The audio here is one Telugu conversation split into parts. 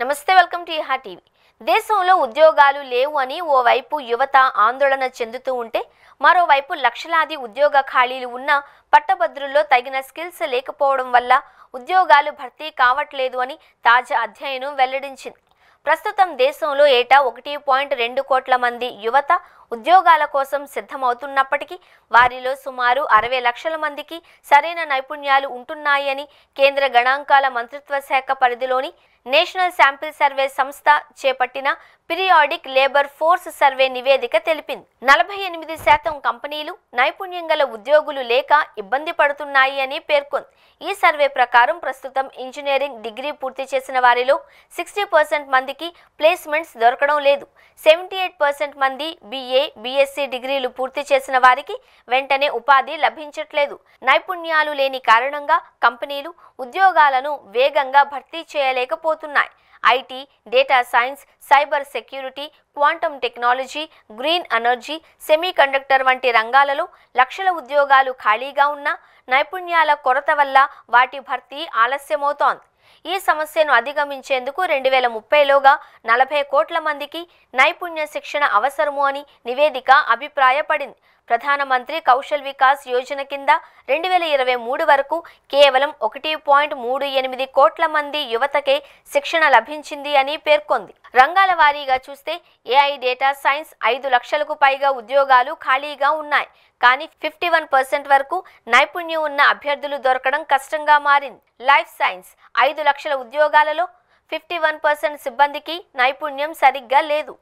నమస్తే, వెల్కమ్ టు ఇహా టీవీ. దేశంలో ఉద్యోగాలు లేవు అని ఓవైపు యువత ఆందోళన చెందుతూ ఉంటే మరోవైపు లక్షలాది ఉద్యోగ ఖాళీలు ఉన్న పట్టభద్రుల్లో తగిన స్కిల్స్ లేకపోవడం వల్ల ఉద్యోగాలు భర్తీ కావట్లేదు అని తాజా అధ్యయనం వెల్లడించింది. ప్రస్తుతం దేశంలో ఏటా 1.2 కోట్ల మంది యువత ఉద్యోగాల కోసం సిద్ధమవుతున్నప్పటికీ వారిలో సుమారు 60 లక్షల మందికి సరైన నైపుణ్యాలు ఉంటున్నాయని కేంద్ర గణాంకాల మంత్రిత్వ శాఖ పరిధిలోని నేషనల్ శాంపిల్ సర్వే సంస్థ చేపట్టిన పీరియాడిక్ లేబర్ ఫోర్స్ సర్వే నివేదిక తెలిపింది. 48% కంపెనీలు నైపుణ్యం గల ఉద్యోగులు లేక ఇబ్బంది పడుతున్నాయి అని పేర్కొంది. ఈ సర్వే ప్రకారం ప్రస్తుతం ఇంజనీరింగ్ డిగ్రీ పూర్తి చేసిన వారిలో 60% మందికి ప్లేస్మెంట్స్ దొరకడం లేదు. 78% మంది BA, BSc డిగ్రీలు పూర్తి చేసిన వారికి వెంటనే ఉపాధి లభించట్లేదు. నైపుణ్యాలు లేని కారణంగా కంపెనీలు ఉద్యోగాలను వేగంగా భర్తీ చేయలేకపోతున్నాయి. IT, data science, cyber security, quantum technology, green energy, semiconductor వంటి రంగాలలో లక్షల ఉద్యోగాలు ఖాళీగా ఉన్నా నైపుణ్యాల కొరత వల్ల వాటి భర్తీ ఆలస్యమవుతోంది. ఈ సమస్యను అధిగమించేందుకు 2030లోగా 40 కోట్ల మందికి నైపుణ్య శిక్షణ అవసరము అని నివేదిక అభిప్రాయపడింది. ప్రధానమంత్రి కౌశల్ వికాస్ యోజన కింద 2023 వరకు కేవలం 1.38 కోట్ల మంది యువతకే శిక్షణ లభించింది అని పేర్కొంది. రంగాల వారీగా చూస్తే AI, డేటా సైన్స్ 5 లక్షలకు పైగా ఉద్యోగాలు ఖాళీగా ఉన్నాయి. కానీ 51% వరకు నైపుణ్యం ఉన్న అభ్యర్థులు దొరకడం కష్టంగా మారింది. లైఫ్ సైన్స్ 5 లక్షల ఉద్యోగాలలో 51% సిబ్బందికి నైపుణ్యం సరిగ్గా లేదు.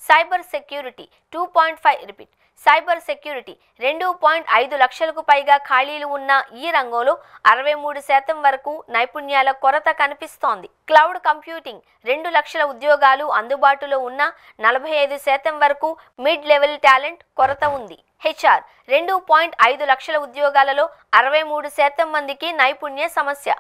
సైబర్ సెక్యూరిటీ 2.5 లక్షలకు పైగా ఖాళీలు ఉన్న ఈ రంగంలో 63% వరకు నైపుణ్యాల కొరత కనిపిస్తోంది. క్లౌడ్ కంప్యూటింగ్ 2 లక్షల ఉద్యోగాలు అందుబాటులో ఉన్న 45% వరకు మిడ్ లెవెల్ టాలెంట్ కొరత ఉంది. HR 2.5 లక్షల ఉద్యోగాలలో 63% మందికి నైపుణ్య సమస్య.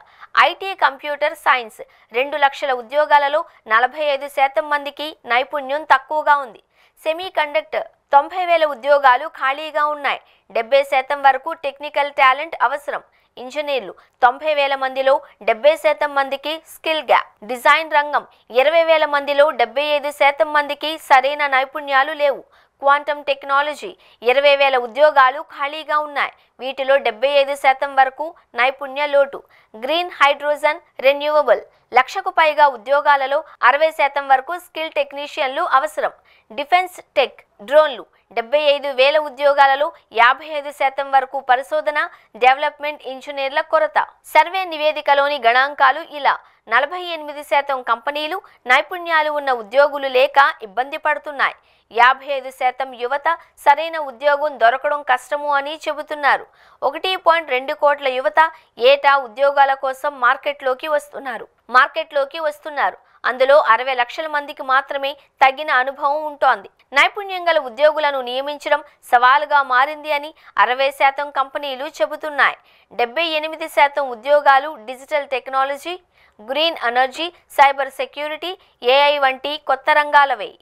IT, కంప్యూటర్ సైన్స్ 2 లక్షల ఉద్యోగాలలో 45% మందికి నైపుణ్యం తక్కువగా ఉంది. సెమీ కండక్టర్ 90,000 ఉద్యోగాలు ఖాళీగా ఉన్నాయి. 70% వరకు టెక్నికల్ టాలెంట్ అవసరం. ఇంజనీర్లు 90,000 మందిలో 70% మందికి స్కిల్ గ్యాప్. డిజైన్ రంగం 20,000 మందిలో 75% మందికి సరైన నైపుణ్యాలు లేవు. క్వాంటమ్ టెక్నాలజీ 20,000 ఉద్యోగాలు ఖాళీగా ఉన్నాయి. వీటిలో 75% వరకు నైపుణ్య లోటు. గ్రీన్ హైడ్రోజన్ రెన్యూవబుల్ 1,00,000కు పైగా ఉద్యోగాలలో 60% వరకు స్కిల్ టెక్నీషియన్లు అవసరం. డిఫెన్స్ టెక్, డ్రోన్లు 75,000 ఉద్యోగాలలో 55% వరకు పరిశోధన, డెవలప్మెంట్ ఇంజనీర్ల కొరత. సర్వే నివేదికలోని గణాంకాలు ఇలా: 48% కంపెనీలు నైపుణ్యాలు ఉన్న ఉద్యోగులు లేక ఇబ్బంది పడుతున్నాయి. 55% యువత సరైన ఉద్యోగం దొరకడం కష్టము అని చెబుతున్నారు. 1.2 కోట్ల యువత ఏటా ఉద్యోగాల కోసం మార్కెట్లోకి వస్తున్నారు. అందులో 60 లక్షల మందికి మాత్రమే తగిన అనుభవం ఉంటోంది. నైపుణ్యం గల ఉద్యోగులను నియమించడం సవాలుగా మారింది అని 60% కంపెనీలు చెబుతున్నాయి. 78% ఉద్యోగాలు digital technology, green energy, cyber security, AI వంటి కొత్త రంగాలవే.